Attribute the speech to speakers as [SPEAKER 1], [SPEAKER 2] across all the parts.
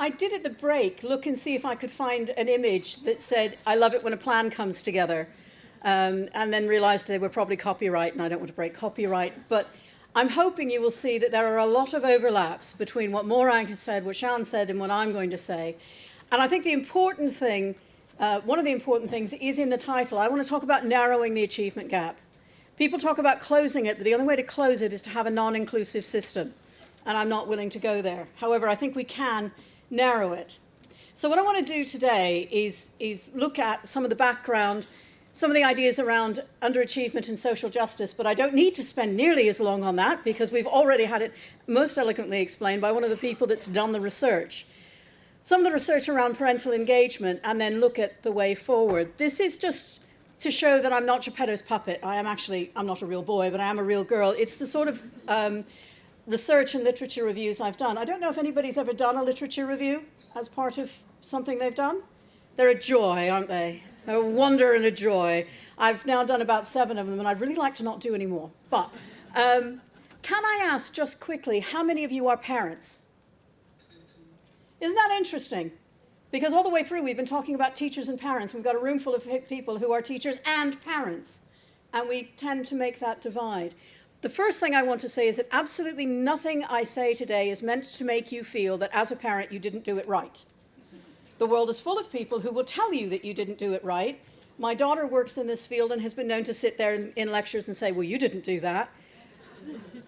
[SPEAKER 1] I did at the break look and see if I could find an image that said, I love it when a plan comes together, and then realized they were probably copyright, and I don't want to break copyright. But I'm hoping you will see that there are a lot of overlaps between what Morag has said, what Sian said, and what I'm going to say. And I think the important thing, one of the important things is in the title. I want to talk about narrowing the achievement gap. People talk about closing it, but the only way to close it is to have a non-inclusive system. And I'm not willing to go there. However, I think we can narrow it. So what I want to do today is look at some of the background, some of the ideas around underachievement and social justice, but I don't need to spend nearly as long on that because we've already had it most eloquently explained by one of the people that's done the research. Some of the research around parental engagement, and then look at the way forward. This is just to show that I'm not Geppetto's puppet. I'm not a real boy, but I am a real girl. It's the sort of research and literature reviews I've done. I don't know if anybody's ever done a literature review as part of something they've done. They're a joy, aren't they? A wonder and a joy. I've now done about 7 of them, and I'd really like to not do any more. But can I ask just quickly, how many of you are parents? Isn't that interesting? Because all the way through, we've been talking about teachers and parents. We've got a room full of people who are teachers and parents, and we tend to make that divide. The first thing I want to say is that absolutely nothing I say today is meant to make you feel that as a parent you didn't do it right. The world is full of people who will tell you that you didn't do it right. My daughter works in this field and has been known to sit there in lectures and say, well, you didn't do that.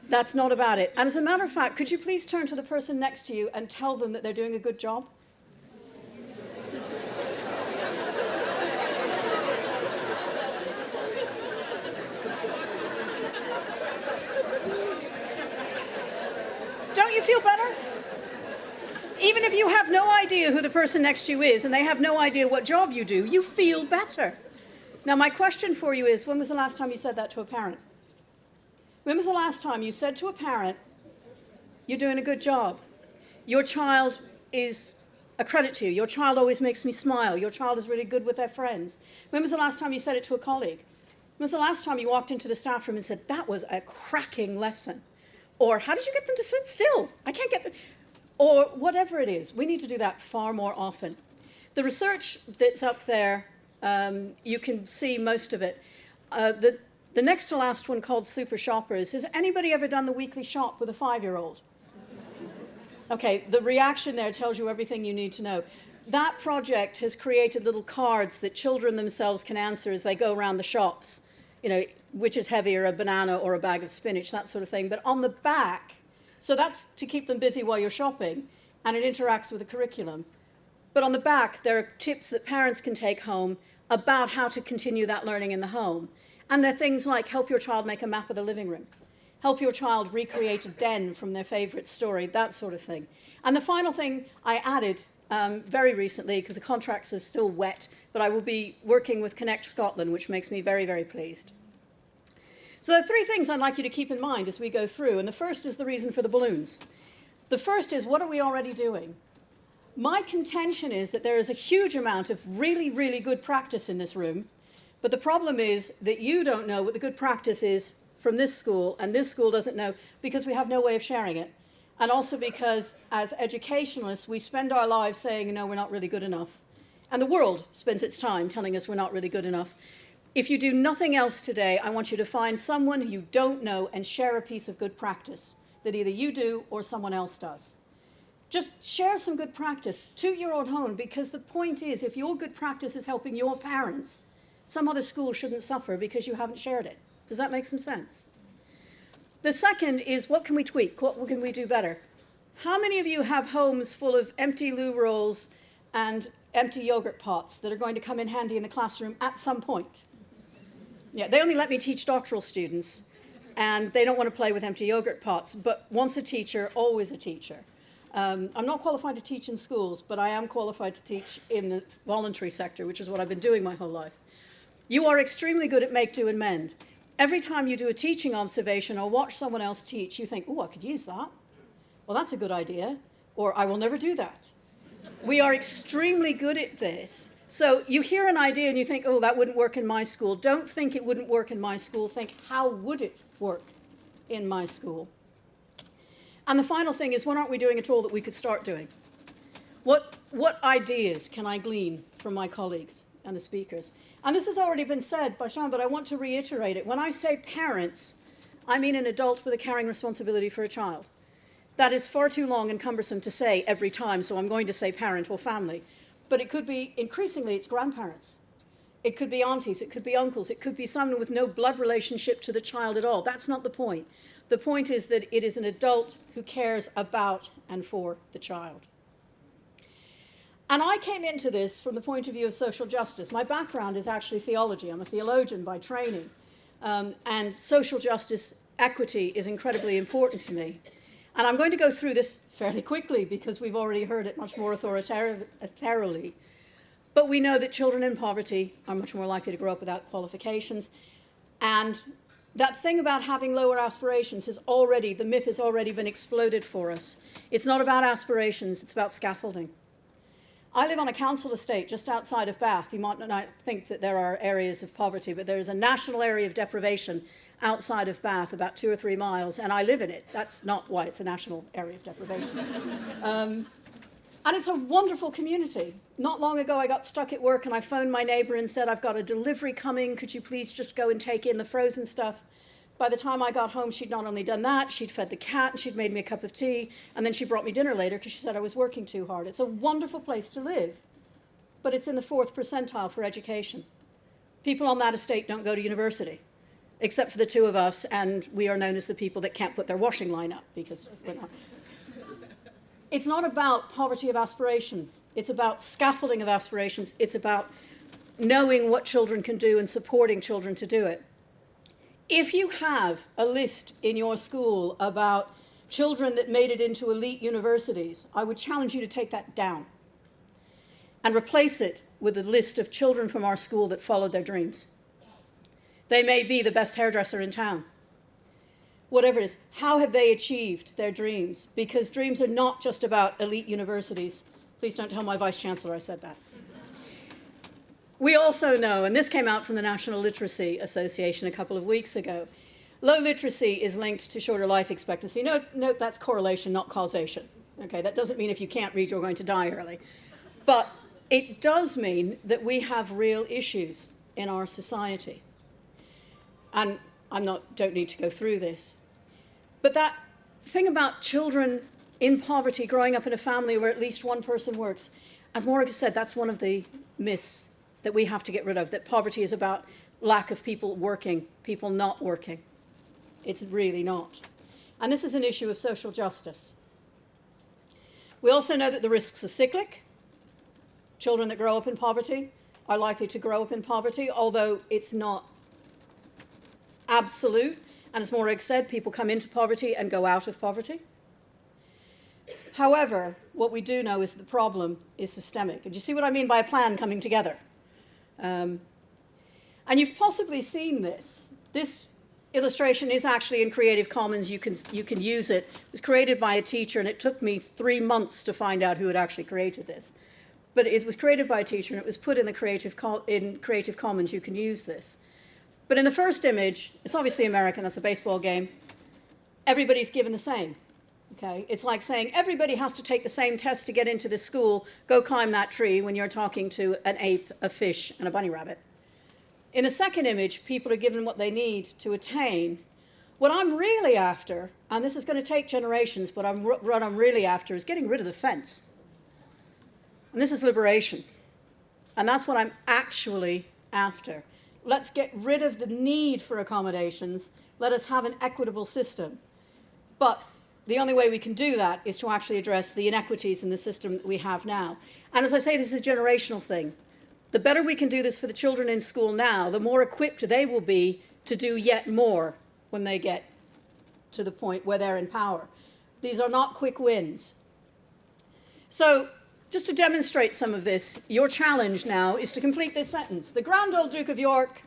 [SPEAKER 1] That's not about it. And as a matter of fact, could you please turn to the person next to you and tell them that they're doing a good job? Don't you feel better? Even if you have no idea who the person next to you is and they have no idea what job you do, you feel better. Now, my question for you is, when was the last time you said that to a parent? When was the last time you said to a parent, you're doing a good job? Your child is a credit to you. Your child always makes me smile. Your child is really good with their friends. When was the last time you said it to a colleague? When was the last time you walked into the staff room and said, that was a cracking lesson? Or how did you get them to sit still? I can't get them. Or whatever it is. We need to do that far more often. The research that's up there, you can see most of it. The next to last one, called Super Shoppers, has anybody ever done the weekly shop with a 5-year-old? Okay, the reaction there tells you everything you need to know. That project has created little cards that children themselves can answer as they go around the shops. You know, which is heavier, a banana or a bag of spinach, that sort of thing. But on the back, so that's to keep them busy while you're shopping, and it interacts with the curriculum. But on the back, there are tips that parents can take home about how to continue that learning in the home. And they're things like help your child make a map of the living room, help your child recreate a den from their favorite story, that sort of thing. And the final thing I added very recently, because the contracts are still wet, but I will be working with Connect Scotland, which makes me very, very pleased. So there are 3 things I'd like you to keep in mind as we go through, and the first is the reason for the balloons. The first is, what are we already doing? My contention is that there is a huge amount of really, really good practice in this room, but the problem is that you don't know what the good practice is from this school, and this school doesn't know because we have no way of sharing it. And also because, as educationalists, we spend our lives saying, no, we're not really good enough. And the world spends its time telling us we're not really good enough. If you do nothing else today, I want you to find someone who you don't know and share a piece of good practice that either you do or someone else does. Just share some good practice, toot your own horn, because the point is, if your good practice is helping your parents, some other school shouldn't suffer because you haven't shared it. Does that make some sense? The second is, what can we tweak? What can we do better? How many of you have homes full of empty loo rolls and empty yogurt pots that are going to come in handy in the classroom at some point? Yeah, they only let me teach doctoral students, and they don't want to play with empty yogurt pots, but once a teacher, always a teacher. I'm not qualified to teach in schools, but I am qualified to teach in the voluntary sector, which is what I've been doing my whole life. You are extremely good at make, do, and mend. Every time you do a teaching observation or watch someone else teach, you think, oh, I could use that. Well, that's a good idea. Or I will never do that. We are extremely good at this. So you hear an idea and you think, oh, that wouldn't work in my school. Don't think it wouldn't work in my school. Think, how would it work in my school? And the final thing is, what aren't we doing at all that we could start doing? What ideas can I glean from my colleagues and the speakers? And this has already been said by Sean, but I want to reiterate it. When I say parents, I mean an adult with a caring responsibility for a child. That is far too long and cumbersome to say every time, so I'm going to say parent or family. But it could be, increasingly, it's grandparents. It could be aunties, it could be uncles, it could be someone with no blood relationship to the child at all. That's not the point. The point is that it is an adult who cares about and for the child. And I came into this from the point of view of social justice. My background is actually theology. I'm a theologian by training. And social justice, equity, is incredibly important to me. And I'm going to go through this fairly quickly because we've already heard it much more authoritatively. But we know that children in poverty are much more likely to grow up without qualifications. And that thing about having lower aspirations is already, the myth has already been exploded for us. It's not about aspirations, it's about scaffolding. I live on a council estate just outside of Bath. You might not think that there are areas of poverty, but there is a national area of deprivation outside of Bath, about 2 or 3 miles, and I live in it. That's not why it's a national area of deprivation. And it's a wonderful community. Not long ago, I got stuck at work, and I phoned my neighbor and said, I've got a delivery coming. Could you please just go and take in the frozen stuff? By the time I got home, she'd not only done that, she'd fed the cat, and she'd made me a cup of tea, and then she brought me dinner later because she said I was working too hard. It's a wonderful place to live, but it's in the 4th percentile for education. People on that estate don't go to university, except for the 2 of us, and we are known as the people that can't put their washing line up because we're not. It's not about poverty of aspirations. It's about scaffolding of aspirations. It's about knowing what children can do and supporting children to do it. If you have a list in your school about children that made it into elite universities, I would challenge you to take that down and replace it with a list of children from our school that followed their dreams. They may be the best hairdresser in town. Whatever it is, how have they achieved their dreams? Because dreams are not just about elite universities. Please don't tell my vice chancellor I said that. We also know, and this came out from the National Literacy Association a couple of weeks ago, low literacy is linked to shorter life expectancy. Note that's correlation, not causation. Okay, that doesn't mean if you can't read, you're going to die early. But it does mean that we have real issues in our society. And don't need to go through this. But that thing about children in poverty growing up in a family where at least one person works, as Morag said, that's one of the myths that we have to get rid of, that poverty is about lack of people working, people not working. It's really not. And this is an issue of social justice. We also know that the risks are cyclic. Children that grow up in poverty are likely to grow up in poverty, although it's not absolute. And as Morag said, people come into poverty and go out of poverty. However, what we do know is the problem is systemic. And you see what I mean by a plan coming together? And you've possibly seen this. This illustration is actually in Creative Commons. You can use it. It was created by a teacher, and it took me 3 months to find out who had actually created this. But it was created by a teacher, and it was put in the Creative Commons. You can use this. But in the first image, it's obviously American. That's a baseball game. Everybody's given the same. Okay? It's like saying everybody has to take the same test to get into this school, go climb that tree, when you're talking to an ape, a fish, and a bunny rabbit. In the second image, people are given what they need to attain. What I'm really after, and this is going to take generations, but what I'm really after is getting rid of the fence. And this is liberation. And that's what I'm actually after. Let's get rid of the need for accommodations. Let us have an equitable system. But the only way we can do that is to actually address the inequities in the system that we have now. And as I say, this is a generational thing. The better we can do this for the children in school now, the more equipped they will be to do yet more when they get to the point where they're in power. These are not quick wins. So just to demonstrate some of this, your challenge now is to complete this sentence. The Grand Old Duke of York,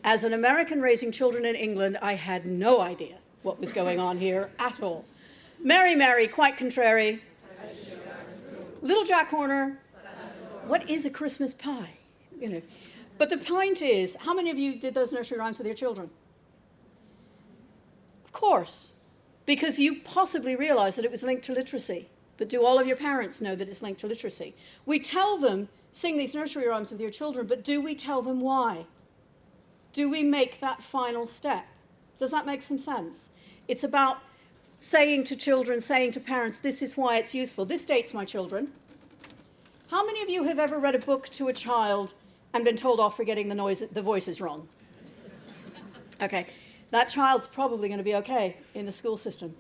[SPEAKER 1] as an American raising children in England, I had no idea what was going on here at all. Mary, Mary, quite contrary. Little Jack Horner, what is a Christmas pie? You know. But the point is, how many of you did those nursery rhymes with your children? Of course, because you possibly realized that it was linked to literacy. But do all of your parents know that it's linked to literacy? We tell them, sing these nursery rhymes with your children, but do we tell them why? Do we make that final step? Does that make some sense? It's about saying to children, saying to parents, this is why it's useful. This dates my children. How many of you have ever read a book to a child and been told off for getting the voices wrong? Okay, that child's probably going to be okay in the school system.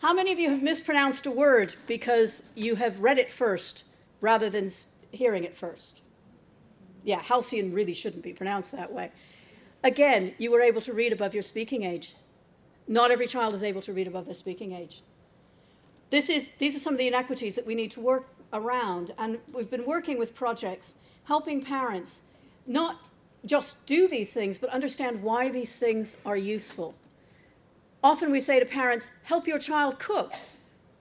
[SPEAKER 1] How many of you have mispronounced a word because you have read it first rather than hearing it first? Yeah, halcyon really shouldn't be pronounced that way. Again, you were able to read above your speaking age. Not every child is able to read above their speaking age. These are some of the inequities that we need to work around, and we've been working with projects helping parents not just do these things, but understand why these things are useful. Often we say to parents, help your child cook.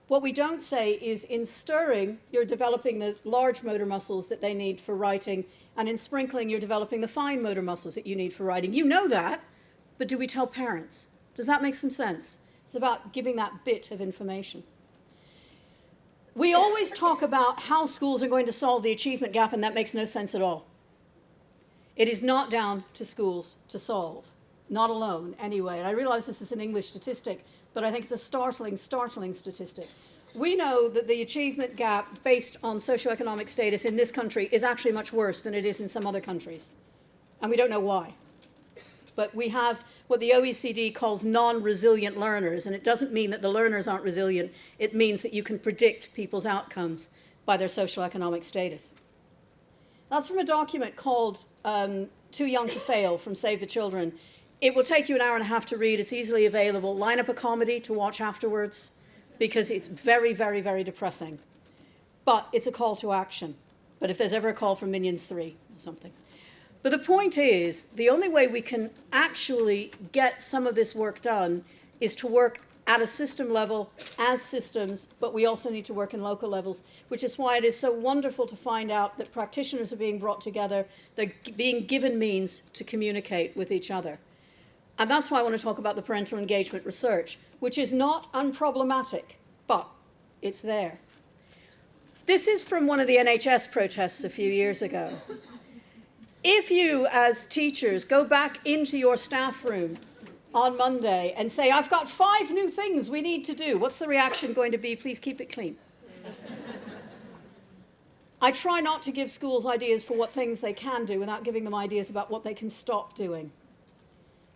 [SPEAKER 1] What we don't say is in stirring, you're developing the large motor muscles that they need for writing, and in sprinkling, you're developing the fine motor muscles that you need for writing. You know that, but do we tell parents? Does that make some sense? It's about giving that bit of information. We always talk about how schools are going to solve the achievement gap, and that makes no sense at all. It is not down to schools to solve. Not alone, anyway. And I realize this is an English statistic, but I think it's a startling statistic. We know that the achievement gap based on socioeconomic status in this country is actually much worse than it is in some other countries. And we don't know why. But we have what the OECD calls non-resilient learners, and it doesn't mean that the learners aren't resilient. It means that you can predict people's outcomes by their socioeconomic status. That's from a document called Too Young to Fail from Save the Children. It will take you an hour and a half to read. It's easily available. Line up a comedy to watch afterwards because it's very, very, very depressing. But it's a call to action. But if there's ever a call from Minions 3 or something. But the point is, the only way we can actually get some of this work done is to work at a system level as systems, but we also need to work in local levels, which is why it is so wonderful to find out that practitioners are being brought together, they're being given means to communicate with each other. And that's why I want to talk about the parental engagement research, which is not unproblematic, but it's there. This is from one of the NHS protests a few years ago. If you, as teachers, go back into your staff room on Monday and say, I've got 5 new things we need to do, what's the reaction going to be? Please keep it clean. I try not to give schools ideas for what things they can do without giving them ideas about what they can stop doing.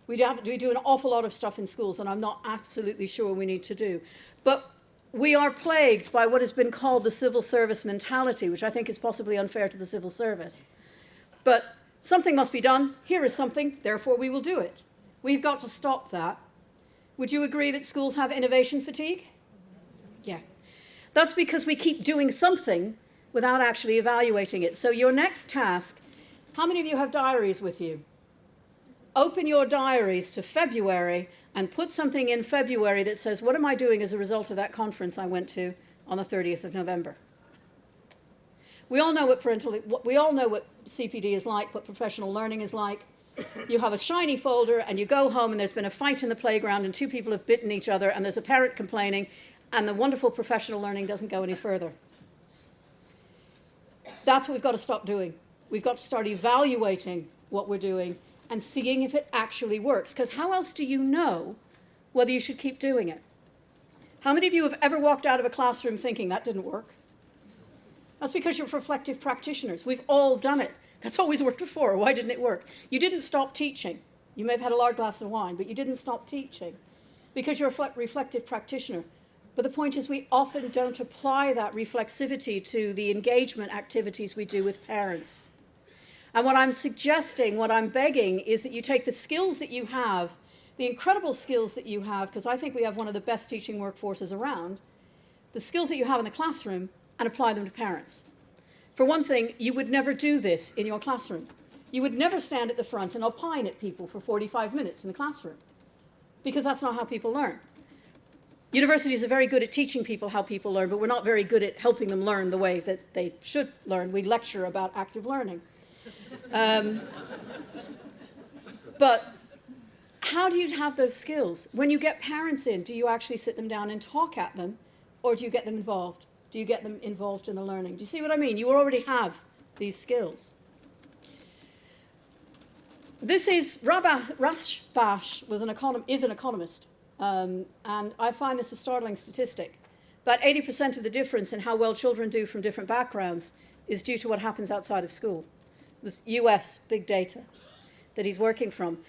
[SPEAKER 1] We do an awful lot of stuff in schools that I'm not absolutely sure we need to do. But we are plagued by what has been called the civil service mentality, which I think is possibly unfair to the civil service. But something must be done. Here is something, therefore we will do it. We've got to stop that. Would you agree that schools have innovation fatigue? Yeah. That's because we keep doing something without actually evaluating it. So your next task, how many of you have diaries with you? Open your diaries to February and put something in February that says, what am I doing as a result of that conference I went to on the 30th of November? We all know what CPD is like, what professional learning is like. You have a shiny folder and you go home and there's been a fight in the playground and 2 people have bitten each other and there's a parent complaining and the wonderful professional learning doesn't go any further. That's what we've got to stop doing. We've got to start evaluating what we're doing and seeing if it actually works. Because how else do you know whether you should keep doing it? How many of you have ever walked out of a classroom thinking that didn't work? That's because you're reflective practitioners. We've all done it. That's always worked before. Why didn't it work? You didn't stop teaching. You may have had a large glass of wine, but you didn't stop teaching because you're a reflective practitioner. But the point is we often don't apply that reflexivity to the engagement activities we do with parents. And what I'm suggesting, what I'm begging, is that you take the skills that you have, the incredible skills that you have, because I think we have one of the best teaching workforces around, the skills that you have in the classroom, and apply them to parents. For one thing, you would never do this in your classroom. You would never stand at the front and opine at people for 45 minutes in the classroom, because that's not how people learn. Universities are very good at teaching people how people learn, but we're not very good at helping them learn the way that they should learn. We lecture about active learning. But how do you have those skills? When you get parents in, do you actually sit them down and talk at them? or do you get them involved? Do you get them involved in the learning? Do you see what I mean? You already have these skills. This is, Rashbash is an economist, and I find this a startling statistic. About 80% of the difference in how well children do from different backgrounds is due to what happens outside of school. It was US big data that he's working from.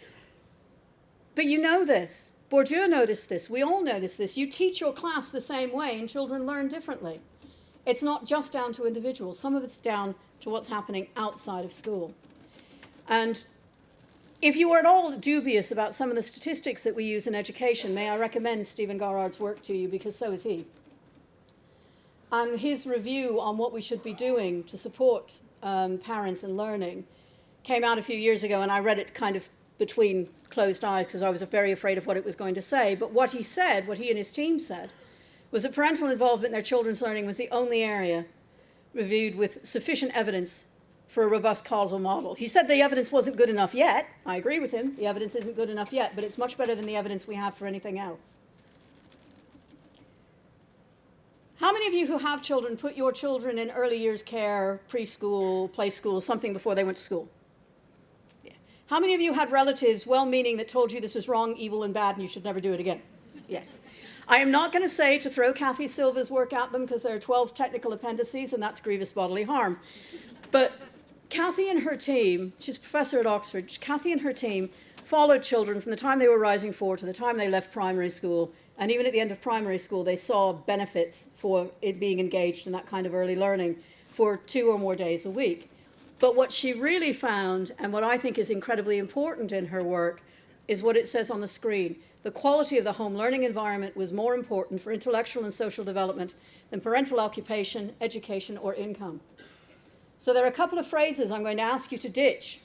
[SPEAKER 1] But you know this. Bourdieu noticed this. We all notice this. You teach your class the same way, and children learn differently. It's not just down to individuals. Some of it's down to what's happening outside of school. And if you are at all dubious about some of the statistics that we use in education, may I recommend Stephen Garrard's work to you, because so is he. And his review on what we should be doing to support parents in learning came out a few years ago, and I read it kind of between closed eyes because I was very afraid of what it was going to say. But what he said, what he and his team said, was that parental involvement in their children's learning was the only area reviewed with sufficient evidence for a robust causal model. He said the evidence wasn't good enough yet. I agree with him. The evidence isn't good enough yet, but it's much better than the evidence we have for anything else. How many of you who have children put your children in early years care, preschool, play school, something before they went to school? Yeah. How many of you had relatives, well-meaning, that told you this was wrong, evil, and bad, and you should never do it again? Yes. I am not going to say to throw Kathy Silva's work at them, because there are 12 technical appendices, and that's grievous bodily harm. But Kathy and her team, she's a professor at Oxford, Kathy and her team followed children from the time they were rising 4 to the time they left primary school. And even at the end of primary school, they saw benefits for it being engaged in that kind of early learning for 2 or more days a week. But what she really found, and what I think is incredibly important in her work, is what it says on the screen. The quality of the home learning environment was more important for intellectual and social development than parental occupation, education, or income. So there are a couple of phrases I'm going to ask you to ditch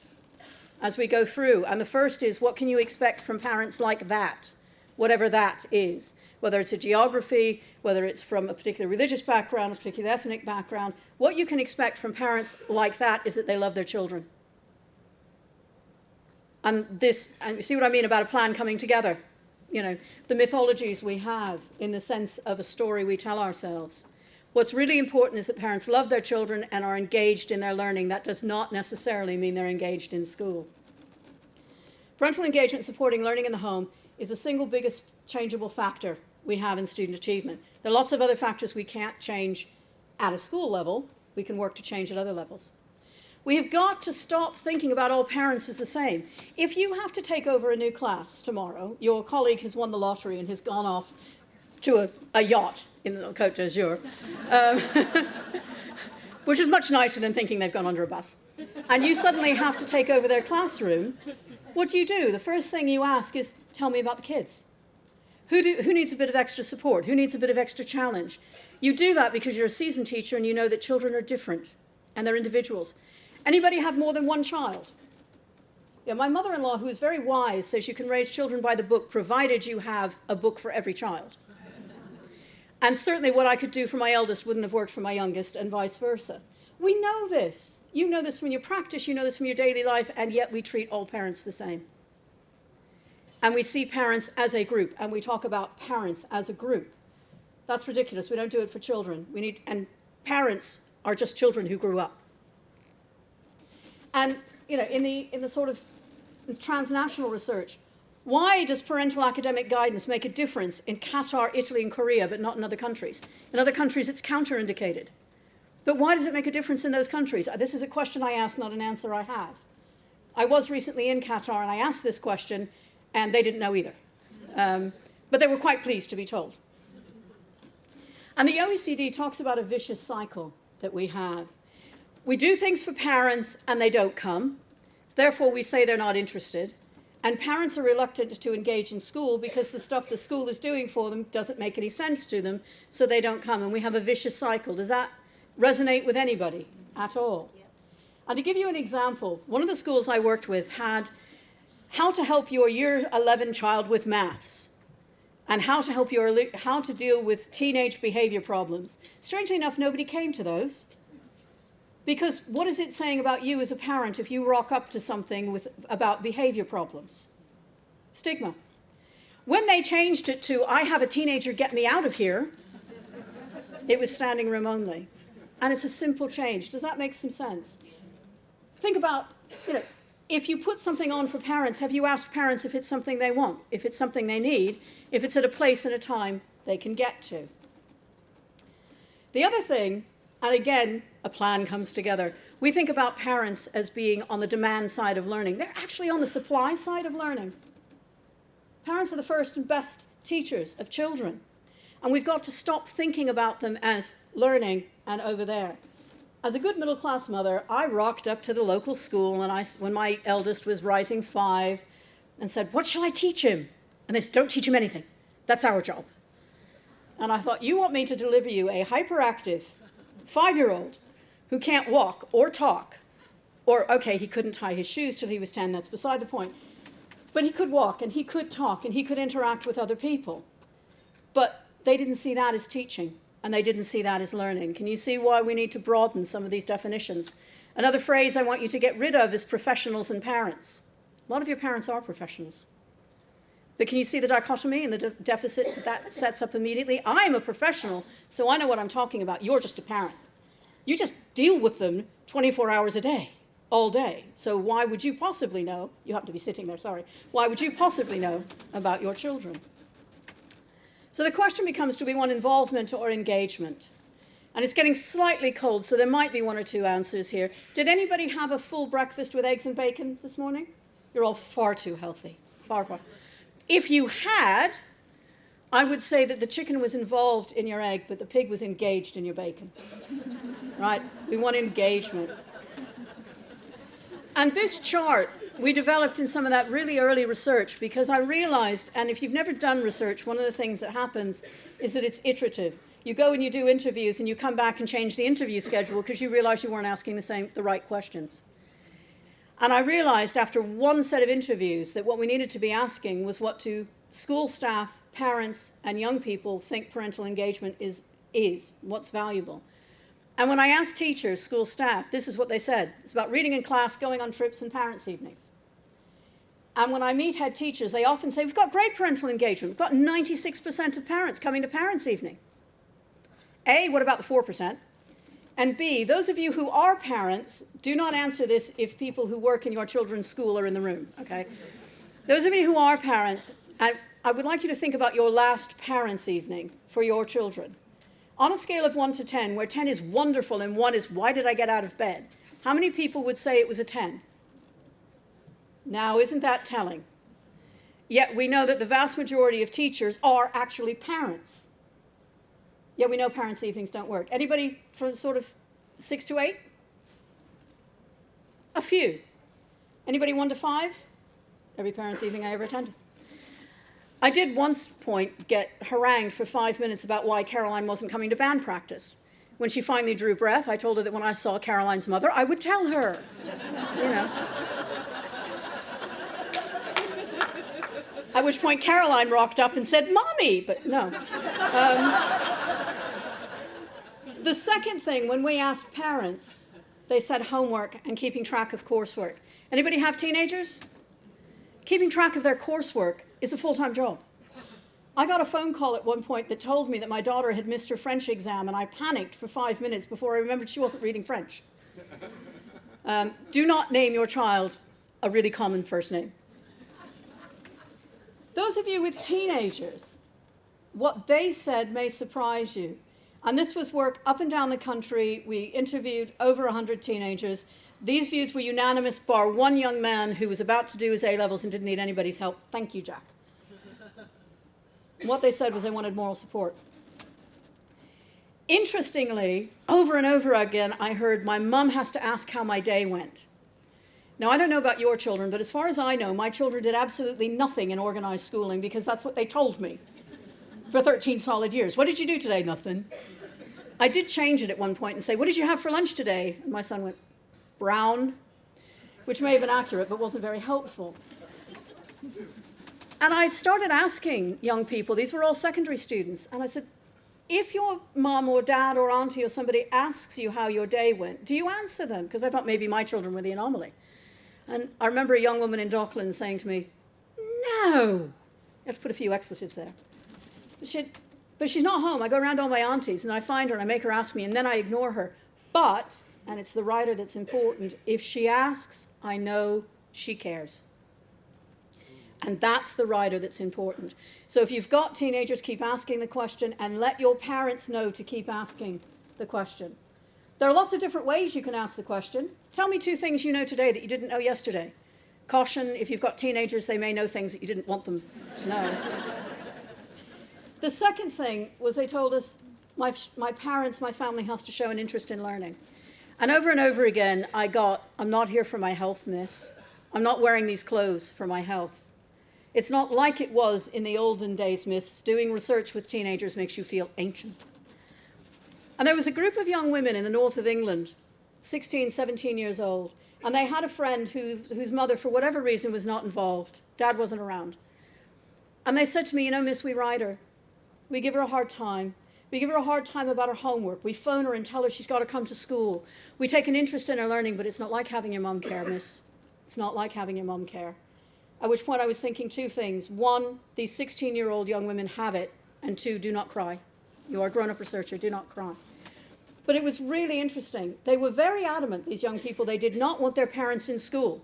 [SPEAKER 1] as we go through. And the first is, what can you expect from parents like that? Whatever that is, whether it's a geography, whether it's from a particular religious background, a particular ethnic background, what you can expect from parents like that is that they love their children. And you see what I mean about a plan coming together? You know, the mythologies we have in the sense of a story we tell ourselves. What's really important is that parents love their children and are engaged in their learning. That does not necessarily mean they're engaged in school. Parental engagement supporting learning in the home is the single biggest changeable factor we have in student achievement. There are lots of other factors we can't change at a school level. We can work to change at other levels. We have got to stop thinking about all parents as the same. If you have to take over a new class tomorrow, your colleague has won the lottery and has gone off to a yacht in the Côte d'Azur, which is much nicer than thinking they've gone under a bus, and you suddenly have to take over their classroom, what do? The first thing you ask is, tell me about the kids. Who needs a bit of extra support? Who needs a bit of extra challenge? You do that because you're a seasoned teacher and you know that children are different and they're individuals. Anybody have more than one child? Yeah, my mother-in-law, who is very wise, says you can raise children by the book provided you have a book for every child. And certainly what I could do for my eldest wouldn't have worked for my youngest, and vice versa. We know this. You know this from your practice, you know this from your daily life, and yet we treat all parents the same. And we see parents as a group, and we talk about parents as a group. That's ridiculous. We don't do it for children. And parents are just children who grew up. And you know, in the sort of transnational research, why does parental academic guidance make a difference in Qatar, Italy, and Korea, but not in other countries? In other countries, it's counterindicated. But why does it make a difference in those countries? This is a question I asked, not an answer I have. I was recently in Qatar, and I asked this question, and they didn't know either. But they were quite pleased to be told. And the OECD talks about a vicious cycle that we have. We do things for parents, and they don't come. Therefore, we say they're not interested. And parents are reluctant to engage in school because the stuff the school is doing for them doesn't make any sense to them, so they don't come. And we have a vicious cycle. Does that resonate with anybody at all? Yeah. And to give you an example, one of the schools I worked with had how to help your year 11 child with maths and how to deal with teenage behavior problems. Strangely enough, nobody came to those. Because what is it saying about you as a parent if you rock up to something about behavior problems? Stigma. When they changed it to, I have a teenager, get me out of here, It was standing room only. And it's a simple change. Does that make some sense? Think about, if you put something on for parents, have you asked parents if it's something they want, if it's something they need, if it's at a place and a time they can get to? The other thing, and again, a plan comes together. We think about parents as being on the demand side of learning. They're actually on the supply side of learning. Parents are the first and best teachers of children. And we've got to stop thinking about them as learning and over there. As a good middle-class mother, I rocked up to the local school and when my eldest was rising 5 and said, "What shall I teach him?" And they said, "Don't teach him anything. That's our job." And I thought, you want me to deliver you a hyperactive 5-year-old who can't walk or talk, or, okay, he couldn't tie his shoes till he was 10, that's beside the point. But he could walk and he could talk and he could interact with other people. But they didn't see that as teaching and they didn't see that as learning. Can you see why we need to broaden some of these definitions? Another phrase I want you to get rid of is professionals and parents. A lot of your parents are professionals. But can you see the dichotomy and the deficit that sets up immediately? I'm a professional, so I know what I'm talking about. You're just a parent. You just deal with them 24 hours a day, all day. So why would you possibly know? You happen to be sitting there, sorry. Why would you possibly know about your children? So the question becomes, do we want involvement or engagement? And it's getting slightly cold, so there might be 1 or 2 answers here. Did anybody have a full breakfast with eggs and bacon this morning? You're all far too healthy, far. If you had, I would say that the chicken was involved in your egg, but the pig was engaged in your bacon. Right? We want engagement. And this chart we developed in some of that really early research because I realized, and if you've never done research, one of the things that happens is that it's iterative. You go and you do interviews and you come back and change the interview schedule because you realize you weren't asking the right questions. And I realized after one set of interviews that what we needed to be asking was what do school staff, parents, and young people think parental engagement is, what's valuable. And when I asked teachers, school staff, this is what they said. It's about reading in class, going on trips, and parents' evenings. And when I meet head teachers, they often say, we've got great parental engagement. We've got 96% of parents coming to parents' evening. A, what about the 4%? And B, those of you who are parents, do not answer this if people who work in your children's school are in the room, okay? Those of you who are parents, I would like you to think about your last parents' evening for your children. On a scale of 1 to 10, where 10 is wonderful and 1 is, why did I get out of bed? How many people would say it was a 10? Now, isn't that telling? Yet we know that the vast majority of teachers are actually parents. Yet we know parents' evenings don't work. Anybody from sort of 6 to 8? A few. Anybody 1 to 5? Every parents' evening I ever attended. I did once get harangued for 5 minutes about why Caroline wasn't coming to band practice. When she finally drew breath, I told her that when I saw Caroline's mother, I would tell her, you know. At which point Caroline rocked up and said, "Mommy," but no. The second thing, when we asked parents, they said homework and keeping track of coursework. Anybody have teenagers? Keeping track of their coursework is a full-time job. I got a phone call at one point that told me that my daughter had missed her French exam, and I panicked for 5 minutes before I remembered she wasn't reading French. Do not name your child a really common first name. Those of you with teenagers, what they said may surprise you. And this was work up and down the country. We interviewed over 100 teenagers. These views were unanimous, bar one young man who was about to do his A-levels and didn't need anybody's help. Thank you, Jack. What they said was they wanted moral support. Interestingly, over and over again, I heard, my mum has to ask how my day went. Now, I don't know about your children, but as far as I know, my children did absolutely nothing in organized schooling because that's what they told me for 13 solid years. What did you do today? Nothing. I did change it at one point and say, what did you have for lunch today? And my son went, brown, which may have been accurate, but wasn't very helpful. And I started asking young people, these were all secondary students, and I said, if your mom or dad or auntie or somebody asks you how your day went, do you answer them? Because I thought maybe my children were the anomaly. And I remember a young woman in Docklands saying to me, no. You have to put a few expletives there. She said, But she's not home. I go around all my aunties, and I find her, and I make her ask me, and then I ignore her. But, and it's the rider that's important, if she asks, I know she cares. And that's the rider that's important. So if you've got teenagers, keep asking the question, and let your parents know to keep asking the question. There are lots of different ways you can ask the question. Tell me 2 things you know today that you didn't know yesterday. Caution, if you've got teenagers, they may know things that you didn't want them to know. The second thing was they told us, my parents, my family has to show an interest in learning. And over again, I'm not here for my health, miss. I'm not wearing these clothes for my health. It's not like it was in the olden days, myths. Doing research with teenagers makes you feel ancient. And there was a group of young women in the north of England, 16, 17 years old, and they had a friend whose mother, for whatever reason, was not involved. Dad wasn't around. And they said to me, you know, miss, we write her. We give her a hard time. We give her a hard time about her homework. We phone her and tell her she's got to come to school. We take an interest in her learning, but it's not like having your mum care, miss. It's not like having your mum care. At which point I was thinking 2 things. 1, these 16-year-old young women have it, and 2, do not cry. You are a grown-up researcher, do not cry. But it was really interesting. They were very adamant, these young people, they did not want their parents in school.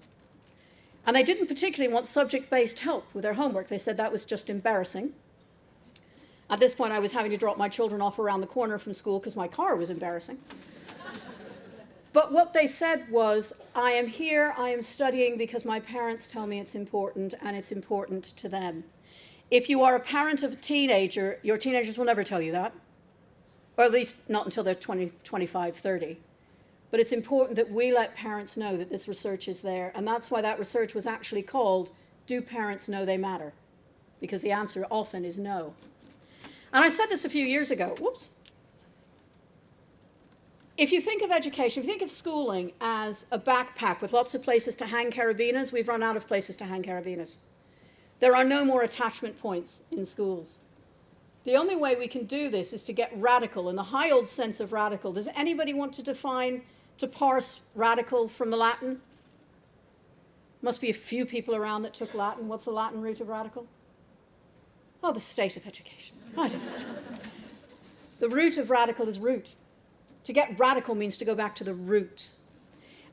[SPEAKER 1] And they didn't particularly want subject-based help with their homework. They said that was just embarrassing. At this point, I was having to drop my children off around the corner from school because my car was embarrassing. But what they said was, I am here, I am studying because my parents tell me it's important, and it's important to them. If you are a parent of a teenager, your teenagers will never tell you that, or at least not until they're 20, 25, 30. But it's important that we let parents know that this research is there, and that's why that research was actually called, Do Parents Know They Matter? Because the answer often is no. And I said this a few years ago. Whoops. If you think of education, if you think of schooling as a backpack with lots of places to hang carabiners, we've run out of places to hang carabiners. There are no more attachment points in schools. The only way we can do this is to get radical, in the high old sense of radical. Does anybody want to parse radical from the Latin? Must be a few people around that took Latin. What's the Latin root of radical? Oh, the state of education. I don't know. The root of radical is root. To get radical means to go back to the root.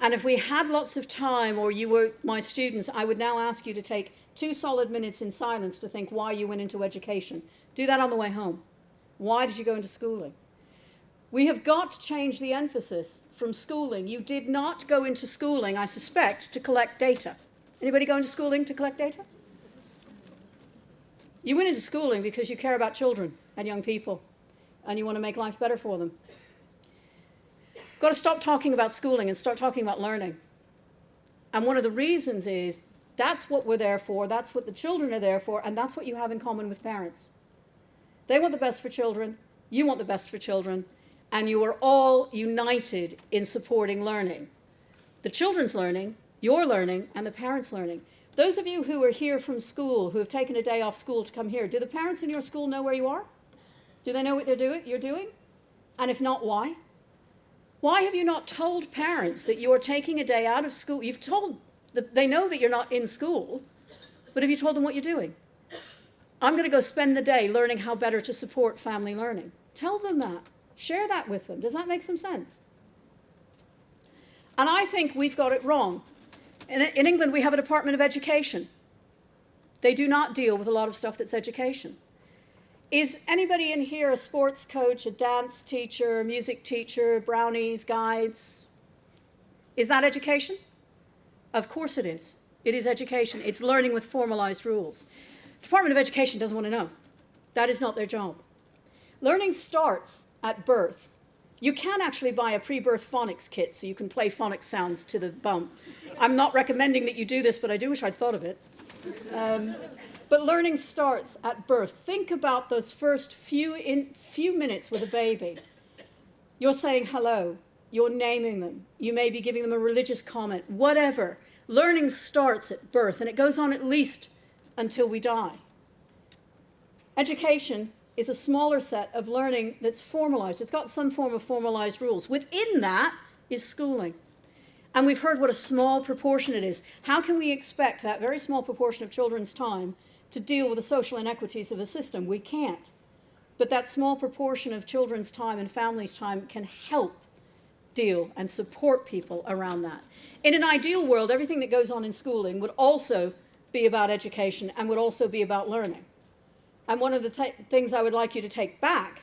[SPEAKER 1] And if we had lots of time, or you were my students, I would now ask you to take 2 solid minutes in silence to think why you went into education. Do that on the way home. Why did you go into schooling? We have got to change the emphasis from schooling. You did not go into schooling, I suspect, to collect data. Anybody go into schooling to collect data? You went into schooling because you care about children and young people, and you want to make life better for them. Got to stop talking about schooling and start talking about learning. And one of the reasons is that's what we're there for, that's what the children are there for, and that's what you have in common with parents. They want the best for children, you want the best for children, and you are all united in supporting learning. The children's learning, your learning, and the parents' learning. Those of you who are here from school, who have taken a day off school to come here, do the parents in your school know where you are? Do they know what you're doing? And if not, why? Why have you not told parents that you are taking a day out of school? You've told they know that you're not in school, but have you told them what you're doing? I'm going to go spend the day learning how better to support family learning. Tell them that. Share that with them. Does that make some sense? And I think we've got it wrong. In England, we have a Department of Education. They do not deal with a lot of stuff that's education. Is anybody in here a sports coach, a dance teacher, a music teacher, brownies, guides? Is that education? Of course it is. It is education. It's learning with formalized rules. Department of Education doesn't want to know. That is not their job. Learning starts at birth. You can actually buy a pre-birth phonics kit so you can play phonics sounds to the bum. I'm not recommending that you do this, but I do wish I'd thought of it. But learning starts at birth. Think about those first few minutes with a baby. You're saying hello. You're naming them. You may be giving them a religious comment, whatever. Learning starts at birth, and it goes on at least until we die. Education is a smaller set of learning that's formalized. It's got some form of formalized rules. Within that is schooling. And we've heard what a small proportion it is. How can we expect that very small proportion of children's time to deal with the social inequities of a system? We can't. But that small proportion of children's time and families' time can help deal and support people around that. In an ideal world, everything that goes on in schooling would also be about education and would also be about learning. And one of the things I would like you to take back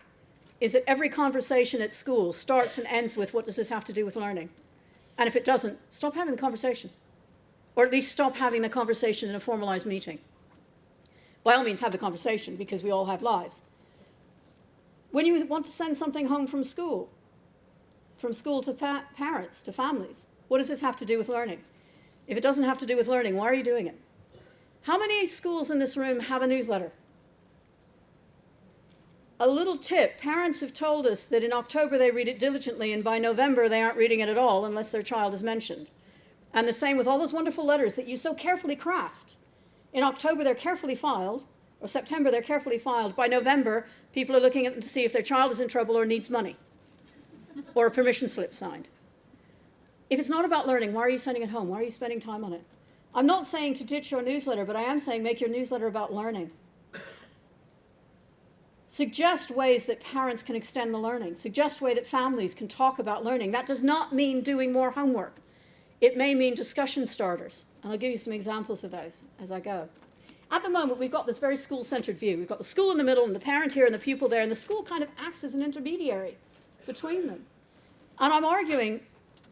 [SPEAKER 1] is that every conversation at school starts and ends with, what does this have to do with learning? And if it doesn't, stop having the conversation. Or at least stop having the conversation in a formalized meeting. By all means, have the conversation, because we all have lives. When you want to send something home from school to parents, to families, what does this have to do with learning? If it doesn't have to do with learning, why are you doing it? How many schools in this room have a newsletter? A little tip, parents have told us that in October they read it diligently, and by November they aren't reading it at all unless their child is mentioned. And the same with all those wonderful letters that you so carefully craft. In October they're carefully filed, or September they're carefully filed. By November, people are looking at them to see if their child is in trouble or needs money, or a permission slip signed. If it's not about learning, why are you sending it home? Why are you spending time on it? I'm not saying to ditch your newsletter, but I am saying make your newsletter about learning. Suggest ways that parents can extend the learning. Suggest ways that families can talk about learning. That does not mean doing more homework. It may mean discussion starters. And I'll give you some examples of those as I go. At the moment, we've got this very school-centered view. We've got the school in the middle and the parent here and the pupil there, and the school kind of acts as an intermediary between them. And I'm arguing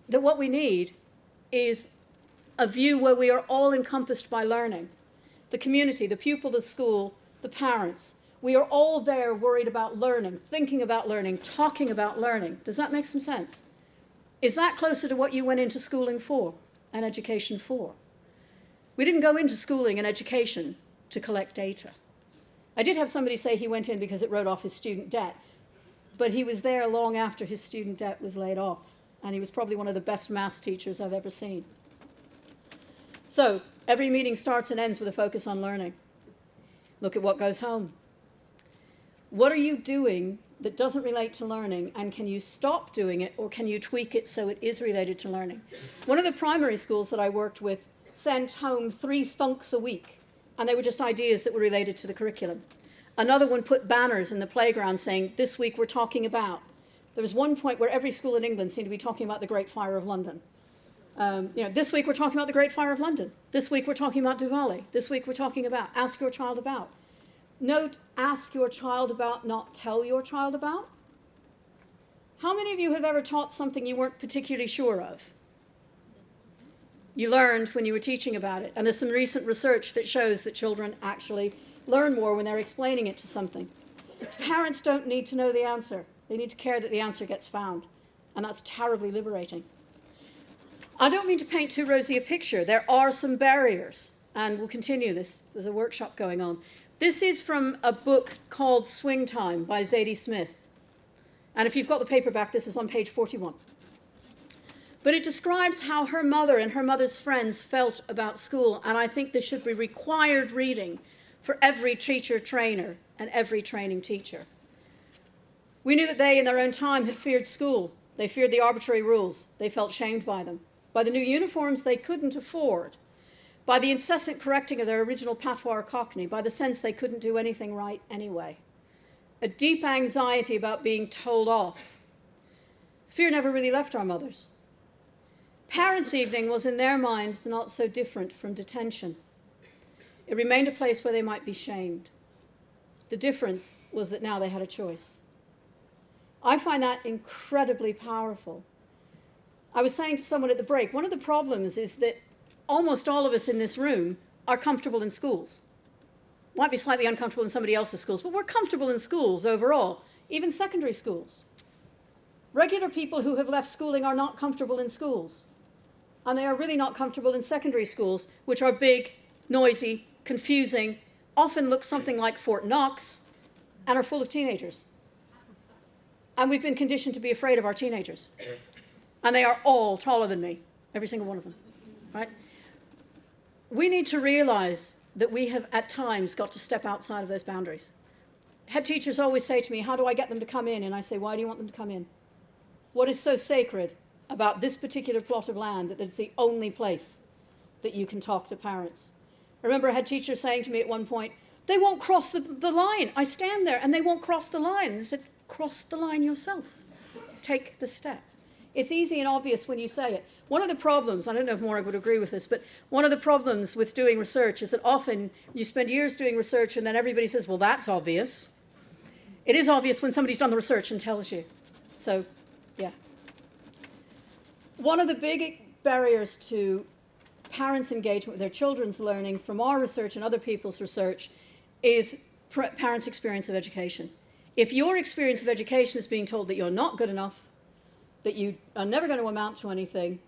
[SPEAKER 1] that what we need is a view where we are all encompassed by learning. The community, the pupil, the school, the parents. We are all there worried about learning, thinking about learning, talking about learning. Does that make some sense? Is that closer to what you went into schooling for and education for? We didn't go into schooling and education to collect data. I did have somebody say he went in because it wrote off his student debt, but he was there long after his student debt was laid off, and he was probably one of the best math teachers I've ever seen. So every meeting starts and ends with a focus on learning. Look at what goes home. What are you doing that doesn't relate to learning, and can you stop doing it, or can you tweak it so it is related to learning? One of the primary schools that I worked with sent home 3 thunks a week, and they were just ideas that were related to the curriculum. Another one put banners in the playground saying, this week we're talking about. There was one point where every school in England seemed to be talking about the Great Fire of London. This week we're talking about the Great Fire of London. This week we're talking about Diwali. This week we're talking about, ask your child about. Note, ask your child about, not tell your child about. How many of you have ever taught something you weren't particularly sure of? You learned when you were teaching about it. And there's some recent research that shows that children actually learn more when they're explaining it to something. Parents don't need to know the answer. They need to care that the answer gets found. And that's terribly liberating. I don't mean to paint too rosy a picture. There are some barriers. And we'll continue this. There's a workshop going on. This is from a book called Swing Time by Zadie Smith. And if you've got the paperback, this is on page 41. But it describes how her mother and her mother's friends felt about school, and I think this should be required reading for every teacher trainer and every training teacher. We knew that they, in their own time, had feared school. They feared the arbitrary rules. They felt shamed by them, by the new uniforms they couldn't afford, by the incessant correcting of their original patois or Cockney, by the sense they couldn't do anything right anyway. A deep anxiety about being told off. Fear never really left our mothers. Parents' evening was, in their minds, not so different from detention. It remained a place where they might be shamed. The difference was that now they had a choice. I find that incredibly powerful. I was saying to someone at the break, one of the problems is that almost all of us in this room are comfortable in schools. Might be slightly uncomfortable in somebody else's schools, but we're comfortable in schools overall, even secondary schools. Regular people who have left schooling are not comfortable in schools. And they are really not comfortable in secondary schools, which are big, noisy, confusing, often look something like Fort Knox, and are full of teenagers. And we've been conditioned to be afraid of our teenagers. And they are all taller than me, every single one of them, right? We need to realize that we have, at times, got to step outside of those boundaries. Head teachers always say to me, how do I get them to come in? And I say, why do you want them to come in? What is so sacred about this particular plot of land that it's the only place that you can talk to parents? I remember a head teacher saying to me at one point, They won't cross the line. I stand there and they won't cross the line. And I said, cross the line yourself. Take the step. It's easy and obvious when you say it. One of the problems, I don't know if Maura would agree with this, but one of the problems with doing research is that often you spend years doing research and then everybody says, well, that's obvious. It is obvious when somebody's done the research and tells you. So, yeah. One of the big barriers to parents' engagement with their children's learning from our research and other people's research is parents' experience of education. If your experience of education is being told that you're not good enough, that you are never going to amount to anything,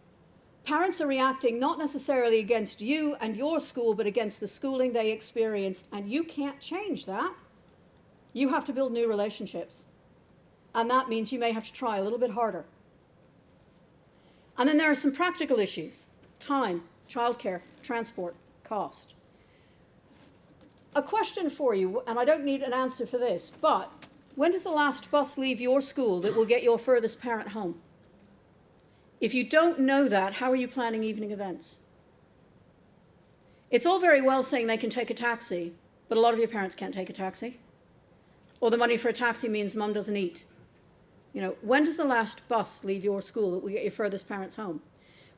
[SPEAKER 1] parents are reacting not necessarily against you and your school, but against the schooling they experienced, and you can't change that. You have to build new relationships. And that means you may have to try a little bit harder. And then there are some practical issues: time, childcare, transport, cost. A question for you, and I don't need an answer for this, but when does the last bus leave your school that will get your furthest parent home? If you don't know that, how are you planning evening events? It's all very well saying they can take a taxi, but a lot of your parents can't take a taxi. Or the money for a taxi means mum doesn't eat. You know, when does the last bus leave your school that will get your furthest parents home?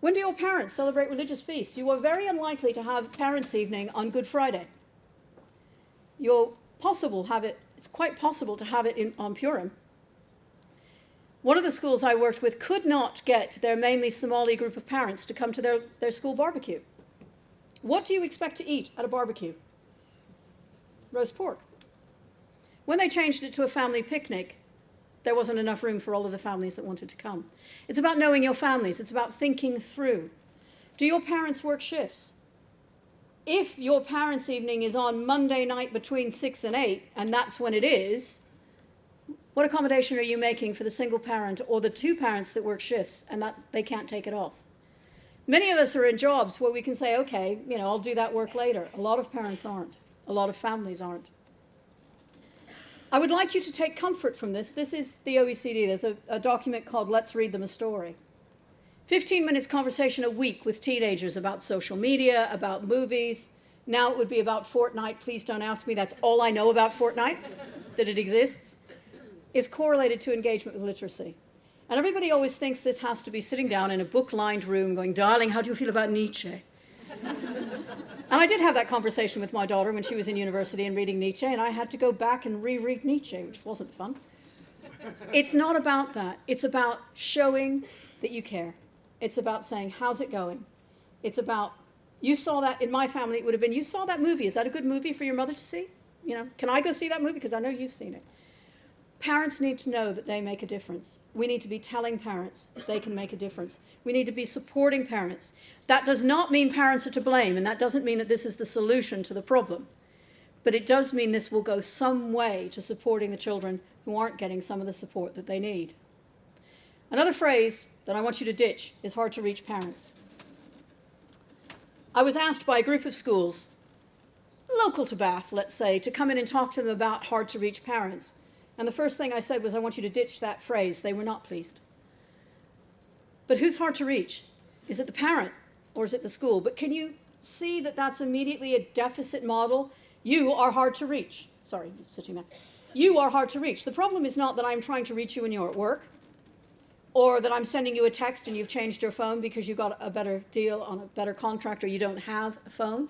[SPEAKER 1] When do your parents celebrate religious feasts? You are very unlikely to have parents' evening on Good Friday. It's quite possible to have it on Purim. One of the schools I worked with could not get their mainly Somali group of parents to come to their school barbecue. What do you expect to eat at a barbecue? Roast pork. When they changed it to a family picnic, there wasn't enough room for all of the families that wanted to come. It's about knowing your families. It's about thinking through. Do your parents work shifts? If your parents' evening is on Monday night between 6 and 8, and that's when it is, what accommodation are you making for the single parent or the two parents that work shifts and they can't take it off? Many of us are in jobs where we can say, okay, I'll do that work later. A lot of parents aren't. A lot of families aren't. I would like you to take comfort from this. This is the OECD. There's a document called Let's Read Them a Story. 15 minutes conversation a week with teenagers about social media, about movies. Now it would be about Fortnite. Please don't ask me. That's all I know about Fortnite, that it exists, is correlated to engagement with literacy. And everybody always thinks this has to be sitting down in a book-lined room going, darling, how do you feel about Nietzsche? And I did have that conversation with my daughter when she was in university and reading Nietzsche, and I had to go back and reread Nietzsche, which wasn't fun. It's not about that. It's about showing that you care. It's about saying, how's it going? It's about, you saw that, in my family it would have been, you saw that movie. Is that a good movie for your mother to see? Can I go see that movie? Because I know you've seen it. Parents need to know that they make a difference. We need to be telling parents they can make a difference. We need to be supporting parents. That does not mean parents are to blame, and that doesn't mean that this is the solution to the problem. But it does mean this will go some way to supporting the children who aren't getting some of the support that they need. Another phrase that I want you to ditch is hard to reach parents. I was asked by a group of schools, local to Bath, let's say, to come in and talk to them about hard to reach parents. And the first thing I said was, I want you to ditch that phrase. They were not pleased. But who's hard to reach? Is it the parent or is it the school? But can you see that that's immediately a deficit model? You are hard to reach. Sorry, you're sitting there. You are hard to reach. The problem is not that I'm trying to reach you when you're at work, or that I'm sending you a text and you've changed your phone because you got a better deal on a better contract or you don't have a phone.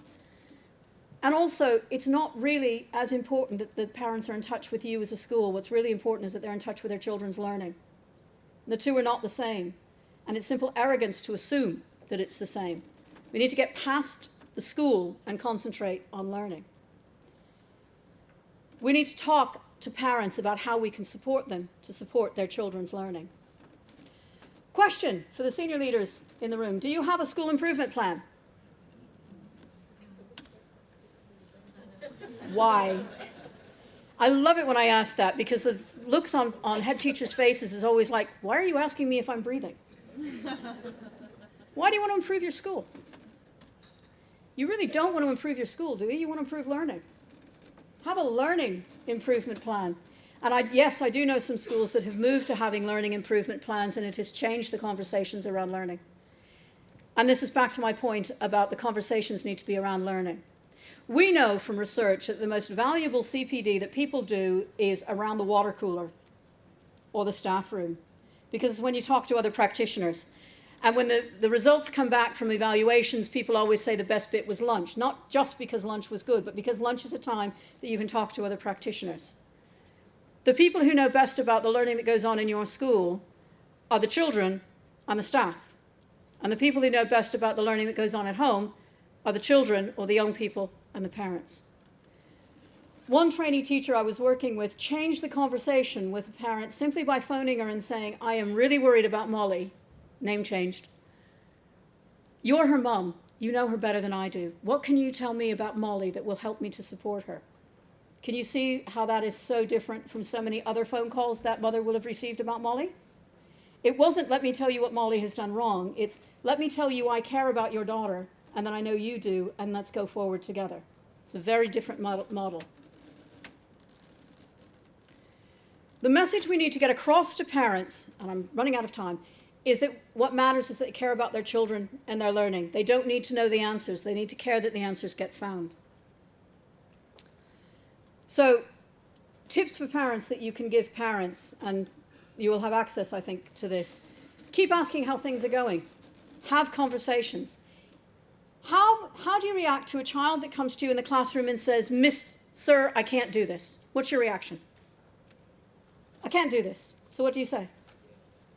[SPEAKER 1] And also, it's not really as important that the parents are in touch with you as a school. What's really important is that they're in touch with their children's learning. The two are not the same. And it's simple arrogance to assume that it's the same. We need to get past the school and concentrate on learning. We need to talk to parents about how we can support them to support their children's learning. Question for the senior leaders in the room. Do you have a school improvement plan? Why? I love it when I ask that, because the looks on head teachers' faces is always like, why are you asking me if I'm breathing? Why do you want to improve your school? You really don't want to improve your school, do you? You want to improve learning. Have a learning improvement plan. And yes, I do know some schools that have moved to having learning improvement plans, and it has changed the conversations around learning. And this is back to my point about the conversations need to be around learning. We know from research that the most valuable CPD that people do is around the water cooler or the staff room, because it's when you talk to other practitioners. And when the results come back from evaluations, people always say the best bit was lunch, not just because lunch was good, but because lunch is a time that you can talk to other practitioners. The people who know best about the learning that goes on in your school are the children and the staff. And the people who know best about the learning that goes on at home are the children or the young people and the parents. One trainee teacher I was working with changed the conversation with the parents simply by phoning her and saying, I am really worried about Molly. Name changed. You're her mum. You know her better than I do. What can you tell me about Molly that will help me to support her? Can you see how that is so different from so many other phone calls that mother will have received about Molly? It wasn't, let me tell you what Molly has done wrong. It's, let me tell you I care about your daughter, and that I know you do, and let's go forward together. It's a very different model. The message we need to get across to parents, and I'm running out of time, is that what matters is that they care about their children and their learning. They don't need to know the answers. They need to care that the answers get found. So, tips for parents that you can give parents, and you will have access, I think, to this. Keep asking how things are going. Have conversations. How do you react to a child that comes to you in the classroom and says, Miss, Sir, I can't do this? What's your reaction? I can't do this. So what do you say?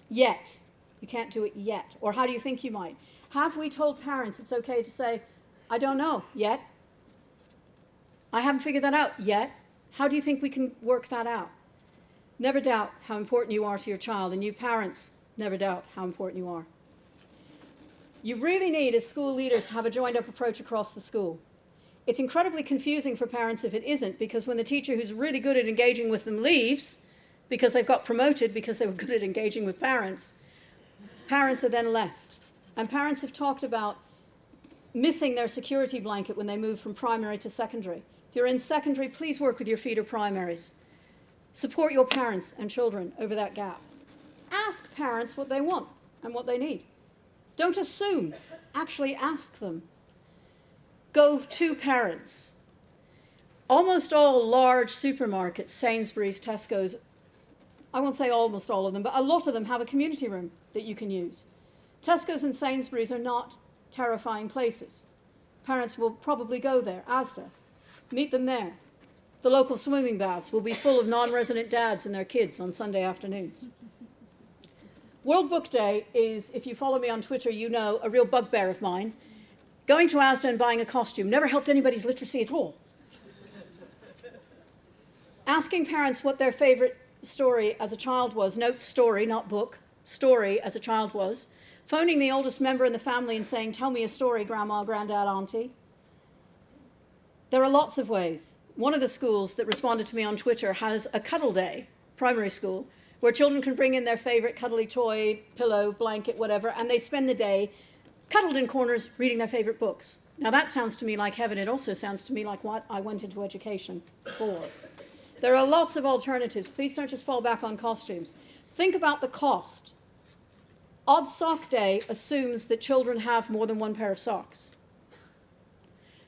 [SPEAKER 1] Yet. You can't do it yet. Or how do you think you might? Have we told parents it's okay to say, I don't know yet? I haven't figured that out yet. How do you think we can work that out? Never doubt how important you are to your child, and you parents, never doubt how important you are. You really need, as school leaders, to have a joined-up approach across the school. It's incredibly confusing for parents if it isn't, because when the teacher who's really good at engaging with them leaves, because they've got promoted because they were good at engaging with parents, parents are then left. And parents have talked about missing their security blanket when they move from primary to secondary. If you're in secondary, please work with your feeder primaries. Support your parents and children over that gap. Ask parents what they want and what they need. Don't assume, actually ask them. Go to parents. Almost all large supermarkets, Sainsbury's, Tesco's, I won't say almost all of them, but a lot of them have a community room that you can use. Tesco's and Sainsbury's are not terrifying places. Parents will probably go there, Asda. Meet them there. The local swimming baths will be full of non-resident dads and their kids on Sunday afternoons. World Book Day is, if you follow me on Twitter, you know, a real bugbear of mine. Going to Asda and buying a costume never helped anybody's literacy at all. Asking parents what their favorite story as a child was, note story, not book, story as a child was, phoning the oldest member in the family and saying, tell me a story, grandma, granddad, auntie. There are lots of ways. One of the schools that responded to me on Twitter has a cuddle day, primary school, where children can bring in their favorite cuddly toy, pillow, blanket, whatever, and they spend the day cuddled in corners reading their favorite books. Now that sounds to me like heaven. It also sounds to me like what I went into education for. There are lots of alternatives. Please don't just fall back on costumes. Think about the cost. Odd Sock Day assumes that children have more than one pair of socks.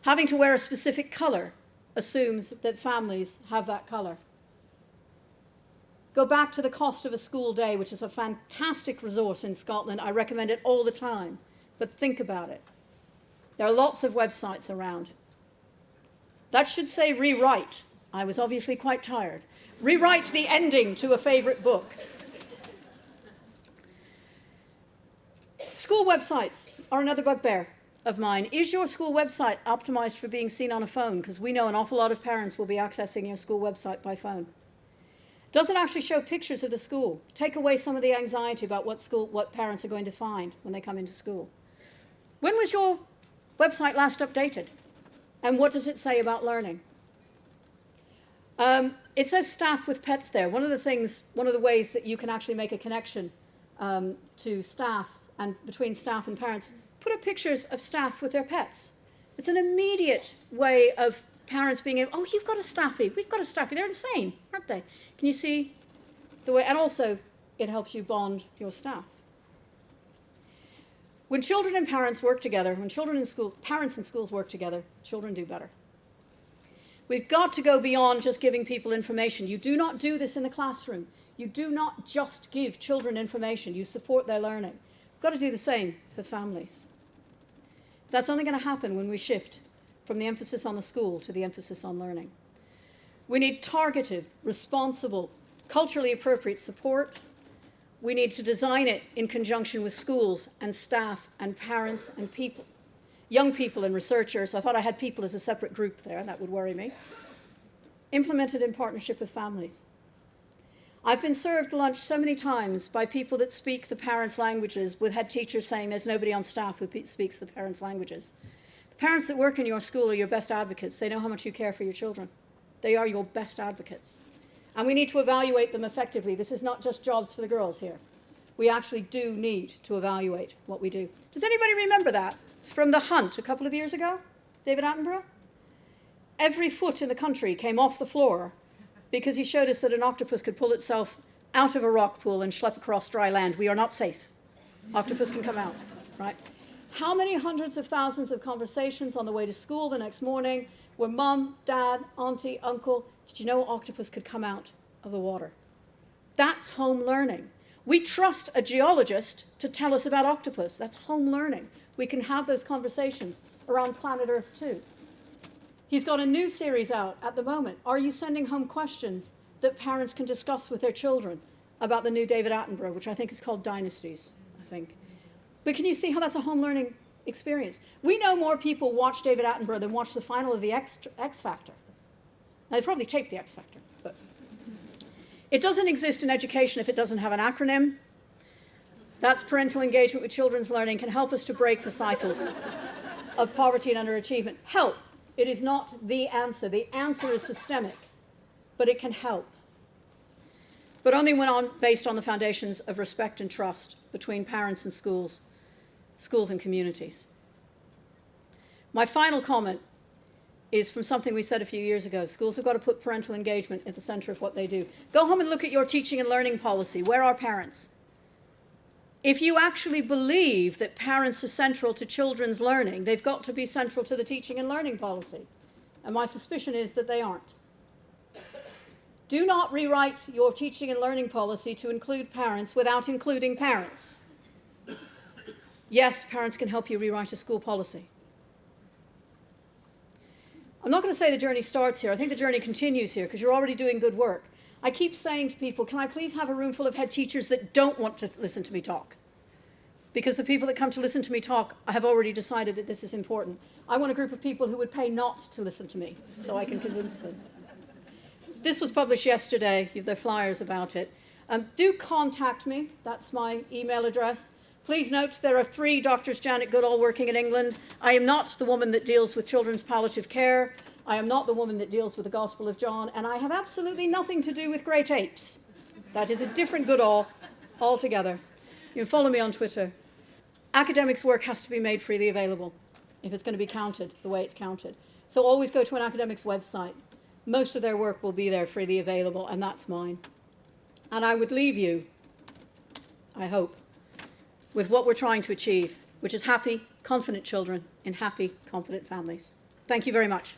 [SPEAKER 1] Having to wear a specific color assumes that families have that color. Go back to the cost of a school day, which is a fantastic resource in Scotland. I recommend it all the time, but think about it. There are lots of websites around. That should say rewrite. I was obviously quite tired. Rewrite the ending to a favorite book. School websites are another bugbear of mine. Is your school website optimized for being seen on a phone? Because we know an awful lot of parents will be accessing your school website by phone. Does it actually show pictures of the school? Take away some of the anxiety about what parents are going to find when they come into school. When was your website last updated? And what does it say about learning? It says staff with pets there. One of the ways that you can actually make a connection to staff and between staff and parents, put up pictures of staff with their pets. It's an immediate way of parents being able, oh, you've got a staffy, we've got a staffy, they're insane, aren't they? Can you see the way, and also it helps you bond your staff. When children and parents work together, when parents and schools work together, children do better. We've got to go beyond just giving people information. You do not do this in the classroom. You do not just give children information. You support their learning. We've got to do the same for families. That's only going to happen when we shift from the emphasis on the school to the emphasis on learning. We need targeted, responsible, culturally appropriate support. We need to design it in conjunction with schools and staff and parents and people, young people and researchers. I thought I had people as a separate group there, and that would worry me. Implemented in partnership with families. I've been served lunch so many times by people that speak the parents' languages, with head teachers saying there's nobody on staff who speaks the parents' languages. The parents that work in your school are your best advocates. They know how much you care for your children. They are your best advocates. And we need to evaluate them effectively. This is not just jobs for the girls here. We actually do need to evaluate what we do. Does anybody remember that? It's from The Hunt a couple of years ago, David Attenborough. Every foot in the country came off the floor because he showed us that an octopus could pull itself out of a rock pool and schlep across dry land. We are not safe. Octopus can come out, right? How many hundreds of thousands of conversations on the way to school the next morning where mum, dad, auntie, uncle, did you know octopus could come out of the water? That's home learning. We trust a geologist to tell us about octopus. That's home learning. We can have those conversations around planet Earth too. He's got a new series out at the moment. Are you sending home questions that parents can discuss with their children about the new David Attenborough, which I think is called Dynasties, I think. But can you see how that's a home learning experience? We know more people watch David Attenborough than watch the final of the X Factor. Now, they probably taped the X Factor, but it doesn't exist in education if it doesn't have an acronym. That's parental engagement with children's learning, can help us to break the cycles of poverty and underachievement. Help. It is not the answer. The answer is systemic, but it can help. But only when based on the foundations of respect and trust between parents and schools and communities. My final comment is from something we said a few years ago. Schools have got to put parental engagement at the center of what they do. Go home and look at your teaching and learning policy. Where are parents? If you actually believe that parents are central to children's learning, they've got to be central to the teaching and learning policy. And my suspicion is that they aren't. Do not rewrite your teaching and learning policy to include parents without including parents. Yes, parents can help you rewrite a school policy. I'm not going to say the journey starts here. I think the journey continues here because you're already doing good work. I keep saying to people, can I please have a room full of head teachers that don't want to listen to me talk? Because the people that come to listen to me talk have already decided that this is important. I want a group of people who would pay not to listen to me so I can convince them. This was published yesterday. You have their flyers about it. Do contact me. That's my email address. Please note there are 3 Drs. Janet Goodall working in England. I am not the woman that deals with children's palliative care. I am not the woman that deals with the Gospel of John, and I have absolutely nothing to do with great apes. That is a different Goodall altogether. You can follow me on Twitter. Academics' work has to be made freely available if it's going to be counted the way it's counted. So always go to an academic's website. Most of their work will be there freely available, and that's mine. And I would leave you, I hope, with what we're trying to achieve, which is happy, confident children in happy, confident families. Thank you very much.